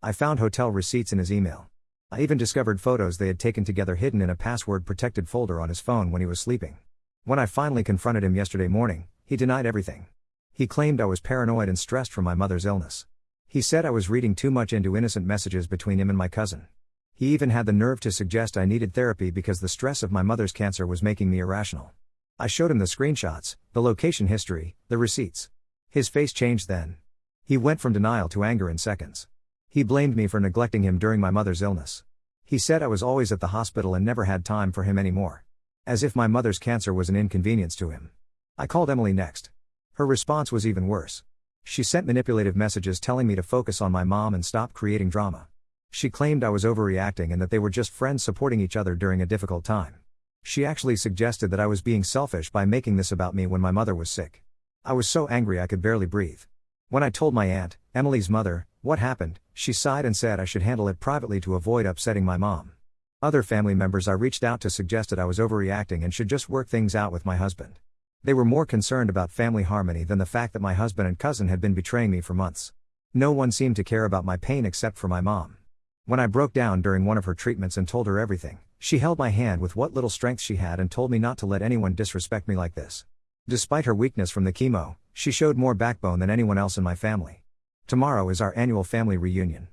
I found hotel receipts in his email. I even discovered photos they had taken together hidden in a password-protected folder on his phone when he was sleeping. When I finally confronted him yesterday morning, he denied everything. He claimed I was paranoid and stressed from my mother's illness. He said I was reading too much into innocent messages between him and my cousin. He even had the nerve to suggest I needed therapy because the stress of my mother's cancer was making me irrational. I showed him the screenshots, the location history, the receipts. His face changed then. He went from denial to anger in seconds. He blamed me for neglecting him during my mother's illness. He said I was always at the hospital and never had time for him anymore. As if my mother's cancer was an inconvenience to him. I called Emily next. Her response was even worse. She sent manipulative messages telling me to focus on my mom and stop creating drama. She claimed I was overreacting and that they were just friends supporting each other during a difficult time. She actually suggested that I was being selfish by making this about me when my mother was sick. I was so angry I could barely breathe. When I told my aunt, Emily's mother, what happened, she sighed and said I should handle it privately to avoid upsetting my mom. Other family members I reached out to suggested I was overreacting and should just work things out with my husband. They were more concerned about family harmony than the fact that my husband and cousin had been betraying me for months. No one seemed to care about my pain except for my mom. When I broke down during one of her treatments and told her everything, she held my hand with what little strength she had and told me not to let anyone disrespect me like this. Despite her weakness from the chemo, she showed more backbone than anyone else in my family. Tomorrow is our annual family reunion.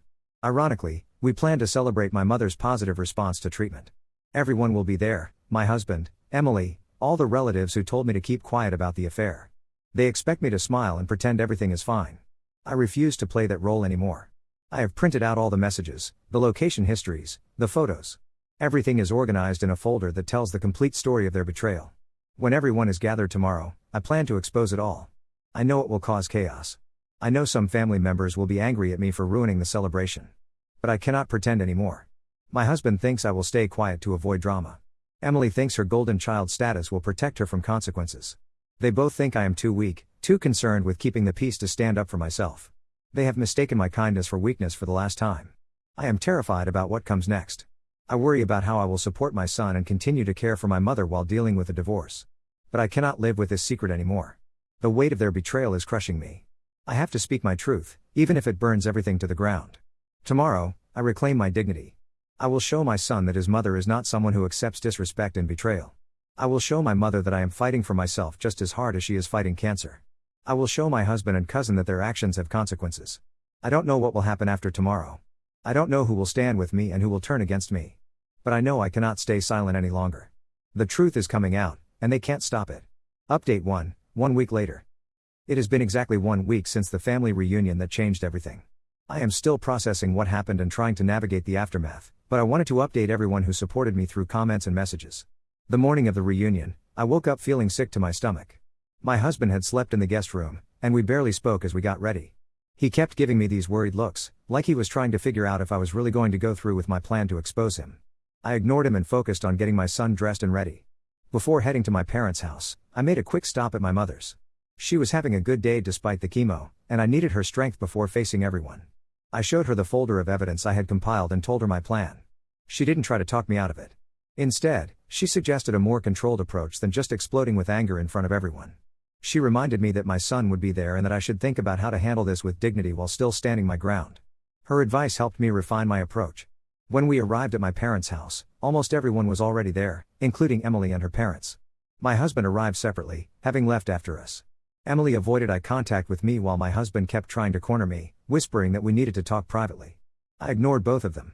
Ironically, we plan to celebrate my mother's positive response to treatment. Everyone will be there, my husband, Emily, all the relatives who told me to keep quiet about the affair. They expect me to smile and pretend everything is fine. I refuse to play that role anymore. I have printed out all the messages, the location histories, the photos. Everything is organized in a folder that tells the complete story of their betrayal. When everyone is gathered tomorrow, I plan to expose it all. I know it will cause chaos. I know some family members will be angry at me for ruining the celebration. But I cannot pretend anymore. My husband thinks I will stay quiet to avoid drama. Emily thinks her golden child status will protect her from consequences. They both think I am too weak, too concerned with keeping the peace to stand up for myself. They have mistaken my kindness for weakness for the last time. I am terrified about what comes next. I worry about how I will support my son and continue to care for my mother while dealing with a divorce. But I cannot live with this secret anymore. The weight of their betrayal is crushing me. I have to speak my truth, even if it burns everything to the ground. Tomorrow, I reclaim my dignity. I will show my son that his mother is not someone who accepts disrespect and betrayal. I will show my mother that I am fighting for myself just as hard as she is fighting cancer. I will show my husband and cousin that their actions have consequences. I don't know what will happen after tomorrow. I don't know who will stand with me and who will turn against me. But I know I cannot stay silent any longer. The truth is coming out, and they can't stop it. Update 1 week later. It has been exactly 1 week since the family reunion that changed everything. I am still processing what happened and trying to navigate the aftermath, but I wanted to update everyone who supported me through comments and messages. The morning of the reunion, I woke up feeling sick to my stomach. My husband had slept in the guest room, and we barely spoke as we got ready. He kept giving me these worried looks, like he was trying to figure out if I was really going to go through with my plan to expose him. I ignored him and focused on getting my son dressed and ready. Before heading to my parents' house, I made a quick stop at my mother's. She was having a good day despite the chemo, and I needed her strength before facing everyone. I showed her the folder of evidence I had compiled and told her my plan. She didn't try to talk me out of it. Instead, she suggested a more controlled approach than just exploding with anger in front of everyone. She reminded me that my son would be there and that I should think about how to handle this with dignity while still standing my ground. Her advice helped me refine my approach. When we arrived at my parents' house, almost everyone was already there, including Emily and her parents. My husband arrived separately, having left after us. Emily avoided eye contact with me while my husband kept trying to corner me, whispering that we needed to talk privately. I ignored both of them.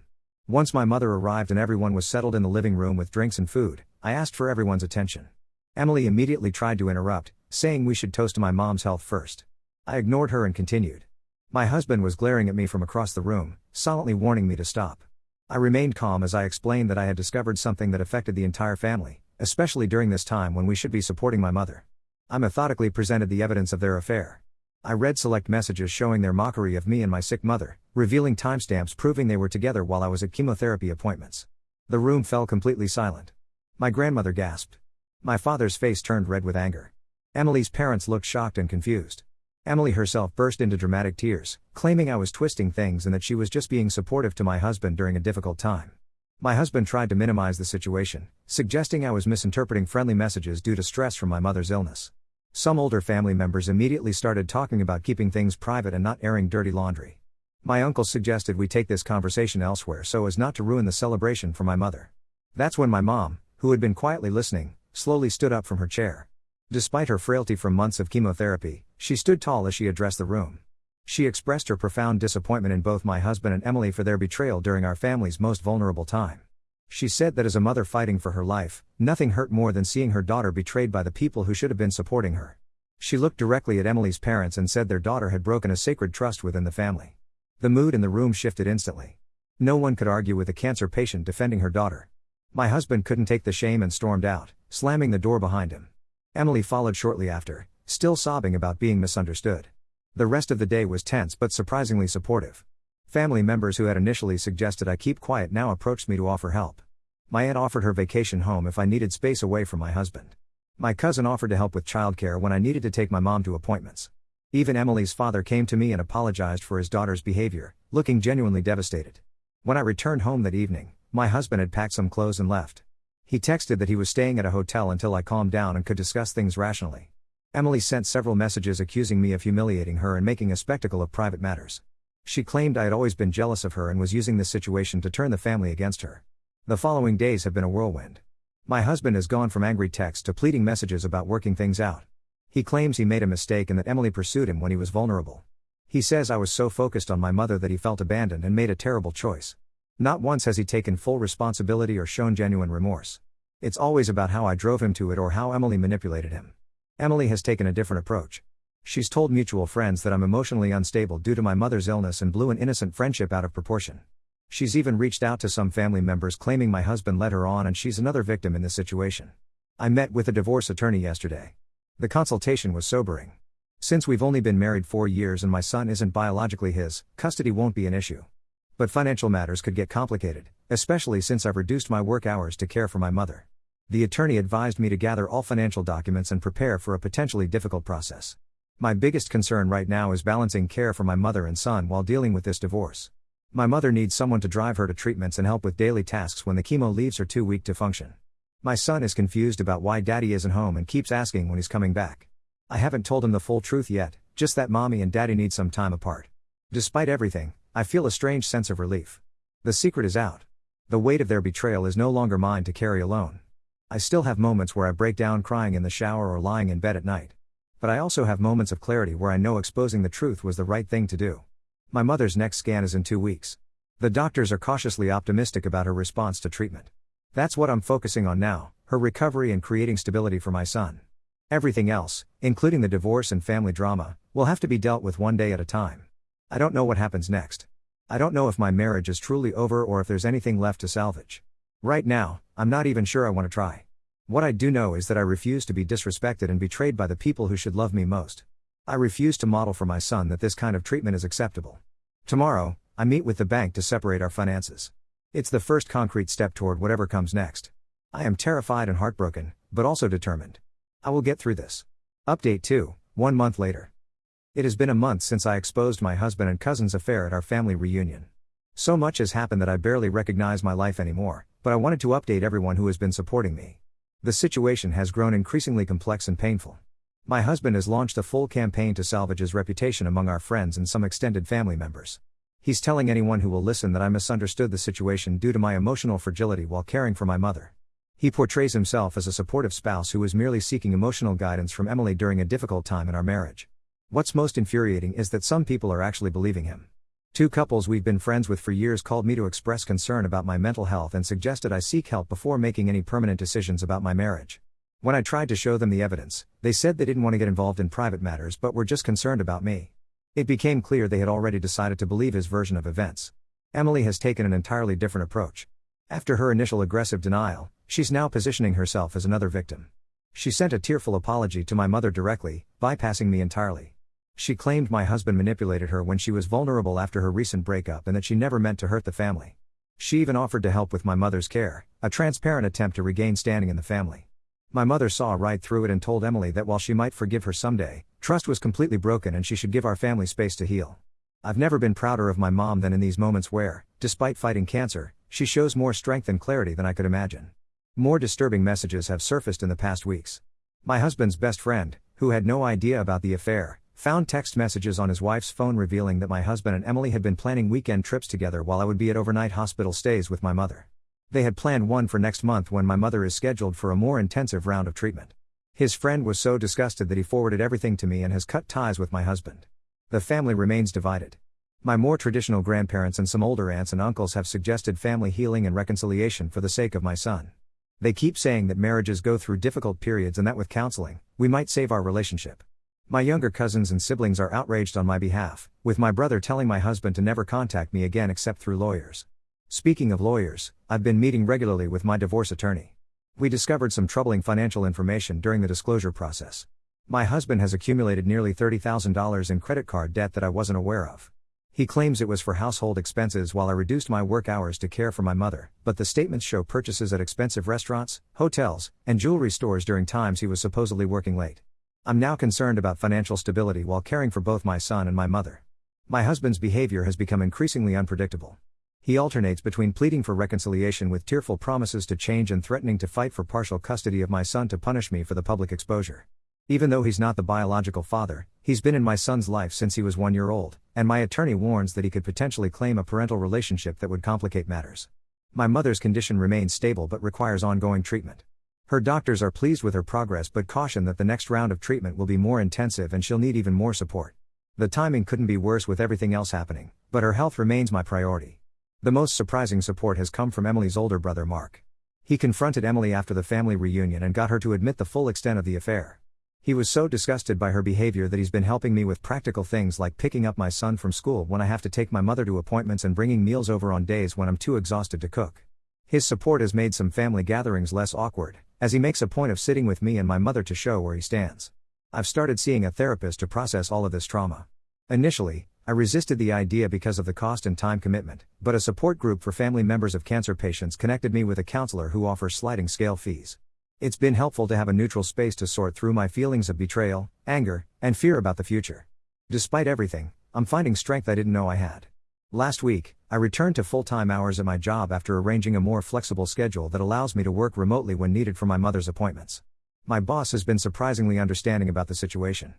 Once my mother arrived and everyone was settled in the living room with drinks and food, I asked for everyone's attention. Emily immediately tried to interrupt, saying we should toast to my mom's health first. I ignored her and continued. My husband was glaring at me from across the room, silently warning me to stop. I remained calm as I explained that I had discovered something that affected the entire family, especially during this time when we should be supporting my mother. I methodically presented the evidence of their affair. I read select messages showing their mockery of me and my sick mother, revealing timestamps proving they were together while I was at chemotherapy appointments. The room fell completely silent. My grandmother gasped. My father's face turned red with anger. Emily's parents looked shocked and confused. Emily herself burst into dramatic tears, claiming I was twisting things and that she was just being supportive to my husband during a difficult time. My husband tried to minimize the situation, suggesting I was misinterpreting friendly messages due to stress from my mother's illness. Some older family members immediately started talking about keeping things private and not airing dirty laundry. My uncle suggested we take this conversation elsewhere so as not to ruin the celebration for my mother. That's when my mom, who had been quietly listening, slowly stood up from her chair. Despite her frailty from months of chemotherapy, she stood tall as she addressed the room. She expressed her profound disappointment in both my husband and Emily for their betrayal during our family's most vulnerable time. She said that as a mother fighting for her life, nothing hurt more than seeing her daughter betrayed by the people who should have been supporting her. She looked directly at Emily's parents and said their daughter had broken a sacred trust within the family. The mood in the room shifted instantly. No one could argue with a cancer patient defending her daughter. My husband couldn't take the shame and stormed out, slamming the door behind him. Emily followed shortly after, still sobbing about being misunderstood. The rest of the day was tense but surprisingly supportive. Family members who had initially suggested I keep quiet now approached me to offer help. My aunt offered her vacation home if I needed space away from my husband. My cousin offered to help with childcare when I needed to take my mom to appointments. Even Emily's father came to me and apologized for his daughter's behavior, looking genuinely devastated. When I returned home that evening, my husband had packed some clothes and left. He texted that he was staying at a hotel until I calmed down and could discuss things rationally. Emily sent several messages accusing me of humiliating her and making a spectacle of private matters. She claimed I had always been jealous of her and was using this situation to turn the family against her. The following days have been a whirlwind. My husband has gone from angry texts to pleading messages about working things out. He claims he made a mistake and that Emily pursued him when he was vulnerable. He says I was so focused on my mother that he felt abandoned and made a terrible choice. Not once has he taken full responsibility or shown genuine remorse. It's always about how I drove him to it or how Emily manipulated him. Emily has taken a different approach. She's told mutual friends that I'm emotionally unstable due to my mother's illness and blew an innocent friendship out of proportion. She's even reached out to some family members claiming my husband led her on and she's another victim in this situation. I met with a divorce attorney yesterday. The consultation was sobering. Since we've only been married 4 years and my son isn't biologically his, custody won't be an issue. But financial matters could get complicated, especially since I've reduced my work hours to care for my mother. The attorney advised me to gather all financial documents and prepare for a potentially difficult process. My biggest concern right now is balancing care for my mother and son while dealing with this divorce. My mother needs someone to drive her to treatments and help with daily tasks when the chemo leaves her too weak to function. My son is confused about why daddy isn't home and keeps asking when he's coming back. I haven't told him the full truth yet, just that mommy and daddy need some time apart. Despite everything, I feel a strange sense of relief. The secret is out. The weight of their betrayal is no longer mine to carry alone. I still have moments where I break down crying in the shower or lying in bed at night. But I also have moments of clarity where I know exposing the truth was the right thing to do. My mother's next scan is in 2 weeks. The doctors are cautiously optimistic about her response to treatment. That's what I'm focusing on now, her recovery and creating stability for my son. Everything else, including the divorce and family drama, will have to be dealt with one day at a time. I don't know what happens next. I don't know if my marriage is truly over or if there's anything left to salvage. Right now, I'm not even sure I want to try. What I do know is that I refuse to be disrespected and betrayed by the people who should love me most. I refuse to model for my son that this kind of treatment is acceptable. Tomorrow, I meet with the bank to separate our finances. It's the first concrete step toward whatever comes next. I am terrified and heartbroken, but also determined. I will get through this. Update 2, 1 month later. It has been a month since I exposed my husband and cousin's affair at our family reunion. So much has happened that I barely recognize my life anymore, but I wanted to update everyone who has been supporting me. The situation has grown increasingly complex and painful. My husband has launched a full campaign to salvage his reputation among our friends and some extended family members. He's telling anyone who will listen that I misunderstood the situation due to my emotional fragility while caring for my mother. He portrays himself as a supportive spouse who is merely seeking emotional guidance from Emily during a difficult time in our marriage. What's most infuriating is that some people are actually believing him. 2 couples we've been friends with for years called me to express concern about my mental health and suggested I seek help before making any permanent decisions about my marriage. When I tried to show them the evidence, they said they didn't want to get involved in private matters but were just concerned about me. It became clear they had already decided to believe his version of events. Emily has taken an entirely different approach. After her initial aggressive denial, she's now positioning herself as another victim. She sent a tearful apology to my mother directly, bypassing me entirely. She claimed my husband manipulated her when she was vulnerable after her recent breakup and that she never meant to hurt the family. She even offered to help with my mother's care, a transparent attempt to regain standing in the family. My mother saw right through it and told Emily that while she might forgive her someday, trust was completely broken and she should give our family space to heal. I've never been prouder of my mom than in these moments where, despite fighting cancer, she shows more strength and clarity than I could imagine. More disturbing messages have surfaced in the past weeks. My husband's best friend, who had no idea about the affair, found text messages on his wife's phone revealing that my husband and Emily had been planning weekend trips together while I would be at overnight hospital stays with my mother. They had planned one for next month when my mother is scheduled for a more intensive round of treatment. His friend was so disgusted that he forwarded everything to me and has cut ties with my husband. The family remains divided. My more traditional grandparents and some older aunts and uncles have suggested family healing and reconciliation for the sake of my son. They keep saying that marriages go through difficult periods and that with counseling, we might save our relationship. My younger cousins and siblings are outraged on my behalf, with my brother telling my husband to never contact me again except through lawyers. Speaking of lawyers, I've been meeting regularly with my divorce attorney. We discovered some troubling financial information during the disclosure process. My husband has accumulated nearly $30,000 in credit card debt that I wasn't aware of. He claims it was for household expenses while I reduced my work hours to care for my mother, but the statements show purchases at expensive restaurants, hotels, and jewelry stores during times he was supposedly working late. I'm now concerned about financial stability while caring for both my son and my mother. My husband's behavior has become increasingly unpredictable. He alternates between pleading for reconciliation with tearful promises to change and threatening to fight for partial custody of my son to punish me for the public exposure. Even though he's not the biological father, he's been in my son's life since he was 1 year old, and my attorney warns that he could potentially claim a parental relationship that would complicate matters. My mother's condition remains stable but requires ongoing treatment. Her doctors are pleased with her progress but caution that the next round of treatment will be more intensive and she'll need even more support. The timing couldn't be worse with everything else happening, but her health remains my priority. The most surprising support has come from Emily's older brother Mark. He confronted Emily after the family reunion and got her to admit the full extent of the affair. He was so disgusted by her behavior that he's been helping me with practical things like picking up my son from school when I have to take my mother to appointments and bringing meals over on days when I'm too exhausted to cook. His support has made some family gatherings less awkward, as he makes a point of sitting with me and my mother to show where he stands. I've started seeing a therapist to process all of this trauma. Initially, I resisted the idea because of the cost and time commitment, but a support group for family members of cancer patients connected me with a counselor who offers sliding scale fees. It's been helpful to have a neutral space to sort through my feelings of betrayal, anger, and fear about the future. Despite everything, I'm finding strength I didn't know I had. Last week, I returned to full-time hours at my job after arranging a more flexible schedule that allows me to work remotely when needed for my mother's appointments. My boss has been surprisingly understanding about the situation.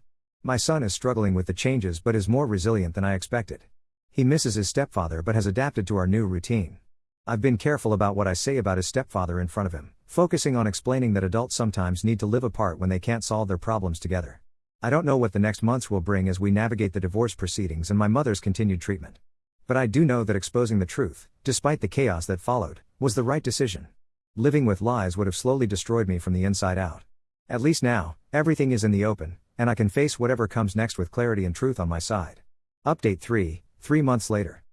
My son is struggling with the changes but is more resilient than I expected. He misses his stepfather but has adapted to our new routine. I've been careful about what I say about his stepfather in front of him, focusing on explaining that adults sometimes need to live apart when they can't solve their problems together. I don't know what the next months will bring as we navigate the divorce proceedings and my mother's continued treatment. But I do know that exposing the truth, despite the chaos that followed, was the right decision. Living with lies would have slowly destroyed me from the inside out. At least now, everything is in the open, and I can face whatever comes next with clarity and truth on my side. Update 3 months later.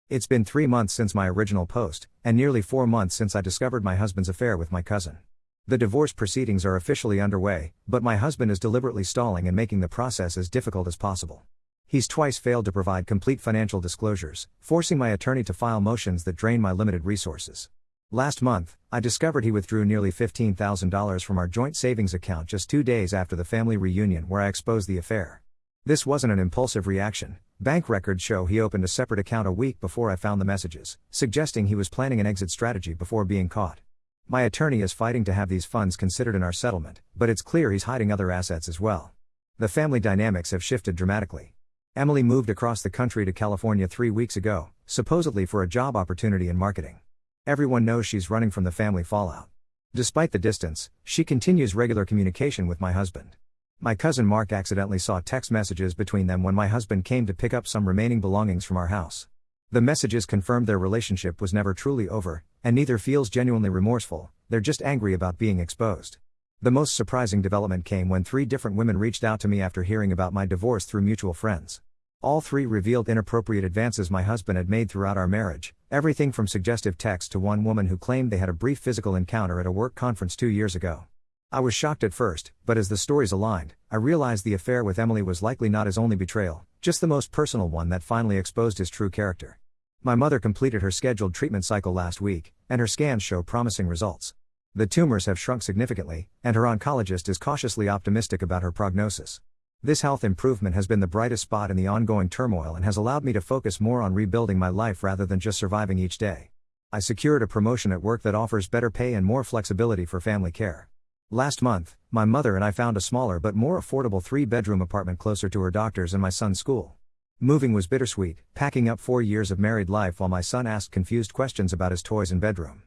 It's been 3 months since my original post, and nearly 4 months since I discovered my husband's affair with my cousin. The divorce proceedings are officially underway, but my husband is deliberately stalling and making the process as difficult as possible. He's twice failed to provide complete financial disclosures, forcing my attorney to file motions that drain my limited resources. Last month, I discovered he withdrew nearly $15,000 from our joint savings account just 2 days after the family reunion where I exposed the affair. This wasn't an impulsive reaction. Bank records show he opened a separate account a week before I found the messages, suggesting he was planning an exit strategy before being caught. My attorney is fighting to have these funds considered in our settlement, but it's clear he's hiding other assets as well. The family dynamics have shifted dramatically. Emily moved across the country to California 3 weeks ago, supposedly for a job opportunity in marketing. Everyone knows she's running from the family fallout. Despite the distance, she continues regular communication with my husband. My cousin Mark accidentally saw text messages between them when my husband came to pick up some remaining belongings from our house. The messages confirmed their relationship was never truly over, and neither feels genuinely remorseful, they're just angry about being exposed. The most surprising development came when 3 different women reached out to me after hearing about my divorce through mutual friends. All 3 revealed inappropriate advances my husband had made throughout our marriage, everything from suggestive texts to one woman who claimed they had a brief physical encounter at a work conference 2 years ago. I was shocked at first, but as the stories aligned, I realized the affair with Emily was likely not his only betrayal, just the most personal one that finally exposed his true character. My mother completed her scheduled treatment cycle last week, and her scans show promising results. The tumors have shrunk significantly, and her oncologist is cautiously optimistic about her prognosis. This health improvement has been the brightest spot in the ongoing turmoil and has allowed me to focus more on rebuilding my life rather than just surviving each day. I secured a promotion at work that offers better pay and more flexibility for family care. Last month, my mother and I found a smaller but more affordable 3-bedroom apartment closer to her doctor's and my son's school. Moving was bittersweet, packing up 4 years of married life while my son asked confused questions about his toys and bedroom.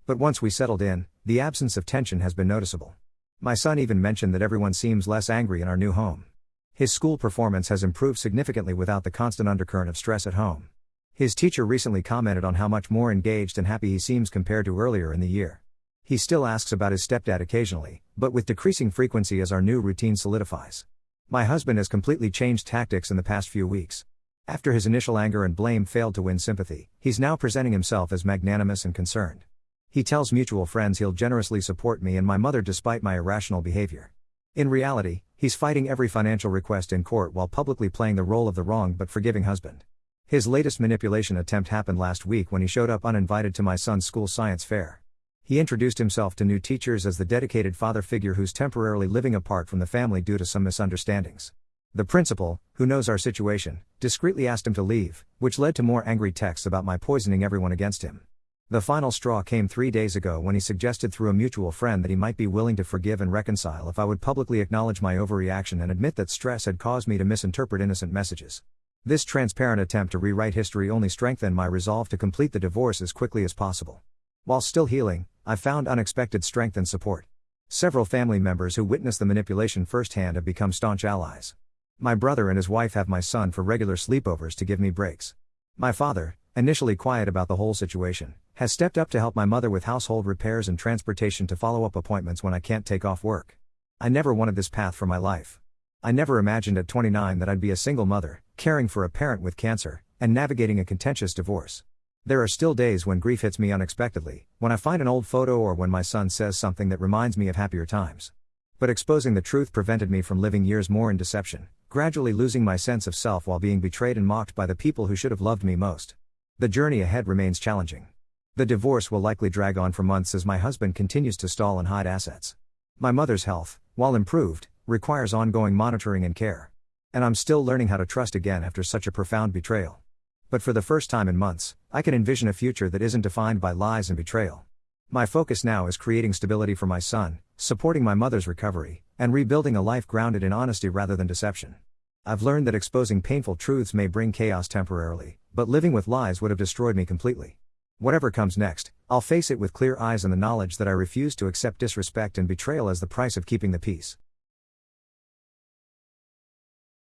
But once we settled in, the absence of tension has been noticeable. My son even mentioned that everyone seems less angry in our new home. His school performance has improved significantly without the constant undercurrent of stress at home. His teacher recently commented on how much more engaged and happy he seems compared to earlier in the year. He still asks about his stepdad occasionally, but with decreasing frequency as our new routine solidifies. My husband has completely changed tactics in the past few weeks. After his initial anger and blame failed to win sympathy, he's now presenting himself as magnanimous and concerned. He tells mutual friends he'll generously support me and my mother despite my irrational behavior. In reality, he's fighting every financial request in court while publicly playing the role of the wronged but forgiving husband. His latest manipulation attempt happened last week when he showed up uninvited to my son's school science fair. He introduced himself to new teachers as the dedicated father figure who's temporarily living apart from the family due to some misunderstandings. The principal, who knows our situation, discreetly asked him to leave, which led to more angry texts about my poisoning everyone against him. The final straw came 3 days ago when he suggested through a mutual friend that he might be willing to forgive and reconcile if I would publicly acknowledge my overreaction and admit that stress had caused me to misinterpret innocent messages. This transparent attempt to rewrite history only strengthened my resolve to complete the divorce as quickly as possible. While still healing, I found unexpected strength and support. Several family members who witnessed the manipulation firsthand have become staunch allies. My brother and his wife have my son for regular sleepovers to give me breaks. My father, initially quiet about the whole situation, has stepped up to help my mother with household repairs and transportation to follow-up appointments when I can't take off work. I never wanted this path for my life. I never imagined at 29 that I'd be a single mother, caring for a parent with cancer, and navigating a contentious divorce. There are still days when grief hits me unexpectedly, when I find an old photo or when my son says something that reminds me of happier times. But exposing the truth prevented me from living years more in deception, gradually losing my sense of self while being betrayed and mocked by the people who should have loved me most. The journey ahead remains challenging. The divorce will likely drag on for months as my husband continues to stall and hide assets. My mother's health, while improved, requires ongoing monitoring and care. And I'm still learning how to trust again after such a profound betrayal. But for the first time in months, I can envision a future that isn't defined by lies and betrayal. My focus now is creating stability for my son, supporting my mother's recovery, and rebuilding a life grounded in honesty rather than deception. I've learned that exposing painful truths may bring chaos temporarily, but living with lies would have destroyed me completely. Whatever comes next, I'll face it with clear eyes and the knowledge that I refuse to accept disrespect and betrayal as the price of keeping the peace.